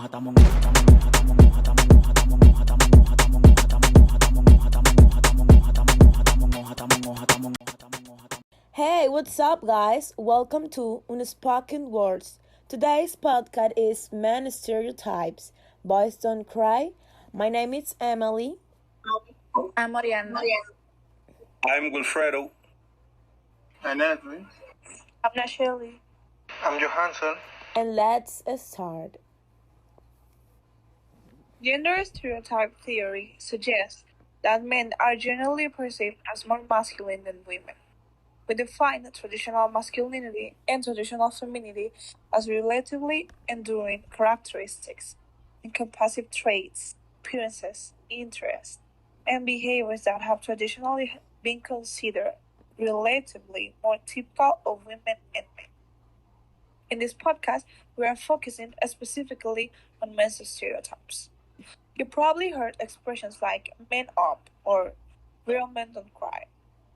Hey, what's up, guys? Welcome to Unspoken Words. Today's podcast is Men Stereotypes. Boys Don't Cry. My name is Emily. I'm Oriana. I'm Wilfredo. And Edwin. I'm Nasheli. I'm Johansson. And let's start. Gender stereotype theory suggests that men are generally perceived as more masculine than women. We define traditional masculinity and traditional femininity as relatively enduring characteristics, encompassing traits, appearances, interests, and behaviors that have traditionally been considered relatively more typical of women and men. In this podcast, we are focusing specifically on men's stereotypes. You probably heard expressions like men up or real men don't cry.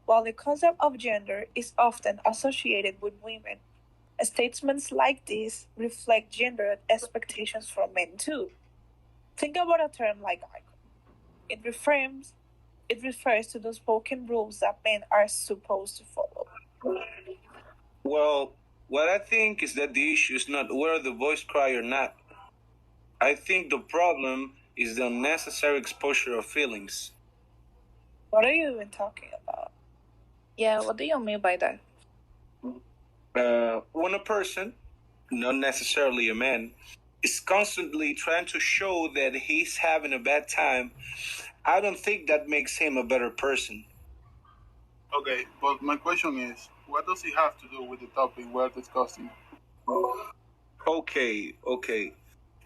While the concept of gender is often associated with women, statements like this reflect gender expectations from men too. Think about a term like icon. It refers to the spoken rules that men are supposed to follow. Well, what I think is that the issue is not whether the boys cry or not. I think the problem is the unnecessary exposure of feelings. What are you even talking about? Yeah, what do you mean by that? When a person, not necessarily a man, is constantly trying to show that he's having a bad time, I don't think that makes him a better person. Okay, but my question is, what does it have to do with the topic we're discussing? Okay.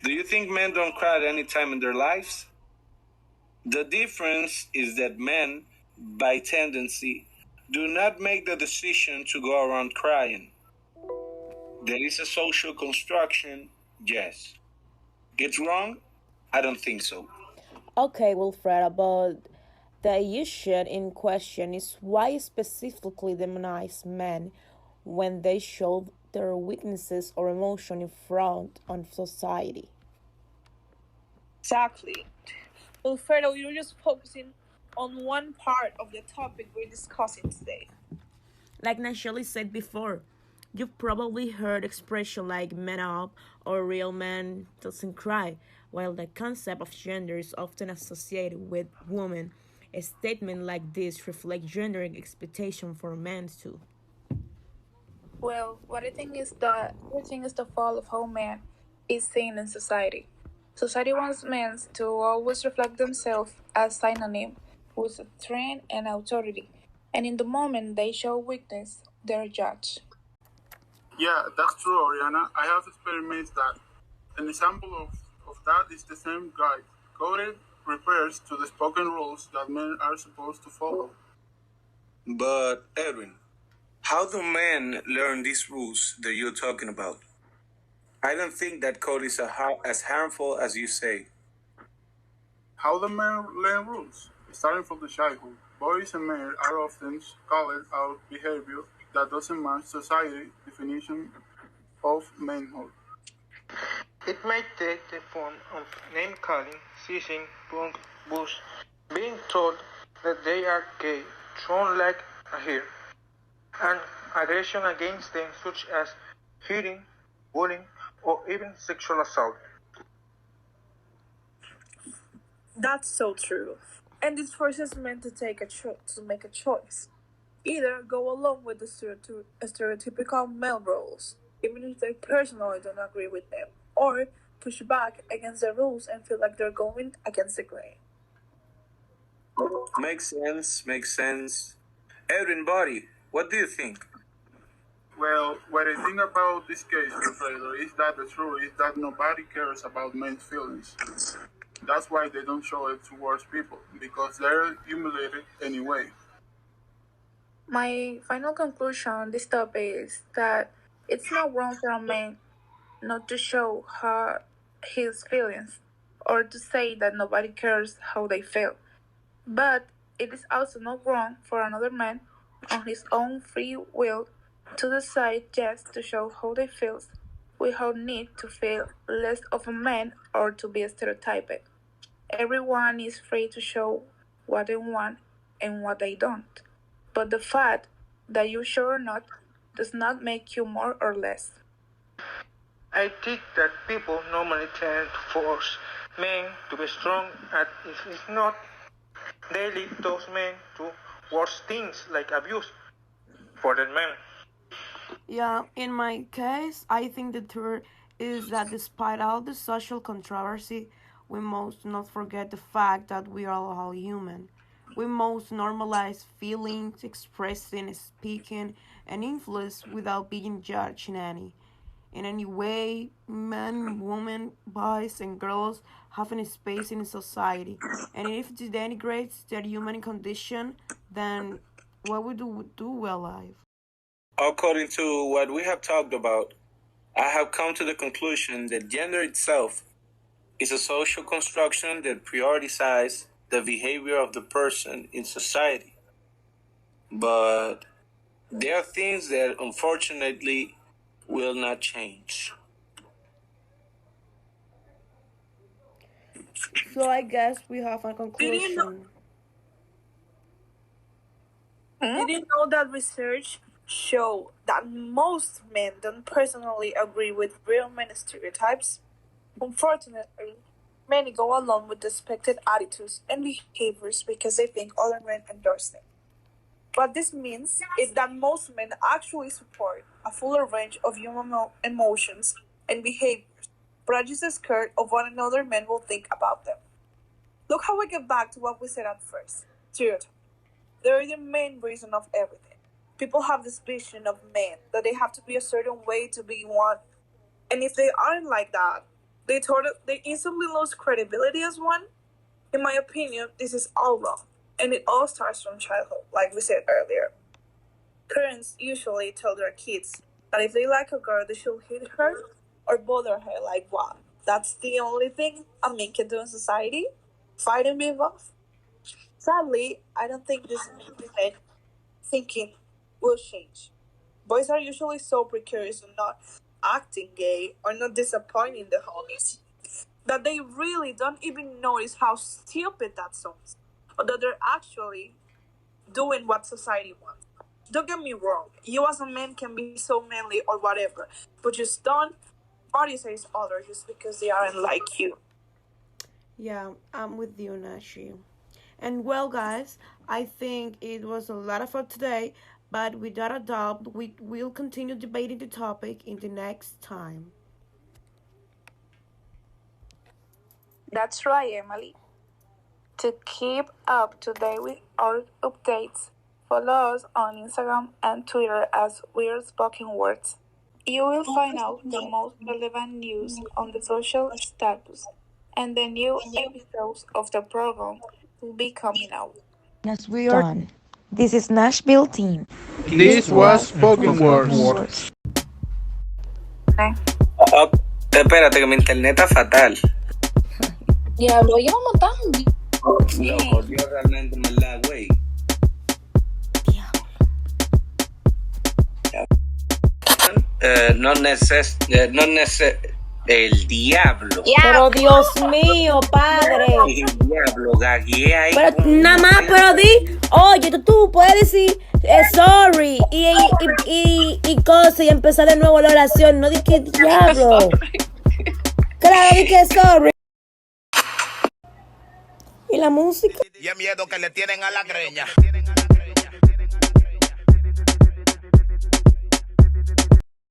Do you think men don't cry at any time in their lives? The difference is that men, by tendency, do not make the decision to go around crying. There is a social construction, yes. It's wrong? I don't think so. Okay, Wilfredo, but the issue in question is why specifically demonize men when they show their weaknesses or emotion in front of society. Exactly. Wilfredo, you're just focusing on one part of the topic we're discussing today. Like Nasheli said before, you've probably heard expression like man up or real man doesn't cry. While the concept of gender is often associated with women, a statement like this reflects gender expectation for men too. Well, what I think is that everything is the fall of how man is seen in society. Society wants men to always reflect themselves as synonym with strength and authority, and in the moment they show weakness, they're judged. Yeah, that's true, Oriana. I have experienced that. An example of that is the same guide. Coded refers to the spoken rules that men are supposed to follow. But, Edwin, how do men learn these rules that you're talking about? I don't think that code is as harmful as you say. How the men learn rules? Starting from the childhood, boys and men are often called out behavior that doesn't match society's definition of manhood. It may take the form of name calling, seizing, punk, boost, being told that they are gay, thrown like a hair, and aggression against them such as hitting, bullying, or even sexual assault. That's so true. And this forces men to make a choice. Either go along with the stereotypical male roles, even if they personally don't agree with them, or push back against the rules and feel like they're going against the grain. Makes sense. Edwin, buddy, what do you think? Well, what I think about this case, Wilfredo, is that the truth is that nobody cares about men's feelings. That's why they don't show it towards people, because they're humiliated anyway. My final conclusion on this topic is that it's not wrong for a man not to show his feelings or to say that nobody cares how they feel. But it is also not wrong for another man on his own free will to decide just to show how they feel without need to feel less of a man or to be stereotyped. Everyone is free to show what they want and what they don't. But the fact that you show or not does not make you more or less. I think that people normally tend to force men to be strong, and if it's not, they lead those men to worse things like abuse for the men. Yeah, in my case, I think the truth is that despite all the social controversy, we must not forget the fact that we are all human. We must normalize feelings, expressing, speaking, and influence without being judged in any way. Men, women, boys, and girls have a space in society, and if it denigrates their human condition, then what would we do alive? According to what we have talked about, I have come to the conclusion that gender itself is a social construction that prioritizes the behavior of the person in society. But there are things that unfortunately will not change. So I guess we have a Did you know, conclusion. did you know that research show that most men don't personally agree with real men stereotypes? Unfortunately, many go along with the expected attitudes and behaviors because they think other men endorse them. What this means is that most men actually support a fuller range of human emotions and behaviors, but are just scared of what another man will think about them. Look how we get back to what we said at first. Stereotypes. They're the main reason of everything. People have this vision of men that they have to be a certain way to be one, and if they aren't like that, they instantly lose credibility as one. In my opinion, this is all wrong, and it all starts from childhood, like we said earlier. Parents usually tell their kids that if they like a girl, they should hit her or bother her. Like, what? That's the only thing a man can do in society? Fight and be rough? Sadly, I don't think this men thinking will change. Boys are usually so precarious and not acting gay or not disappointing the homies that they really don't even notice how stupid that sounds, or that they're actually doing what society wants. Don't get me wrong, you as a man can be so manly or whatever, but just don't criticize others just because they aren't like you. Yeah, I'm with you, Nashi. And well, guys, I think it was a lot of fun today, but without a doubt, we will continue debating the topic in the next time. That's right, Emily. To keep up to date with our updates, follow us on Instagram and Twitter as Weird Spoken Words. You will find out the most relevant news on the social status, and the new episodes of the program will be coming out. As we are done, this is Nashville team. This This was was Spoken Spoken Words. Words. Oh, espérate que mi internet está fatal. Diablo, yo no tan bien. Loco, Dios realmente me la güey. No el diablo. Pero Dios mío, padre. El diablo, gagué ahí. Pero nada más, pero di, oye, tú puedes decir sorry y cosas y empezar de nuevo la oración. No di que diablo. Claro, di que sorry. ¿Y la música? Y el miedo que le tienen a la greña.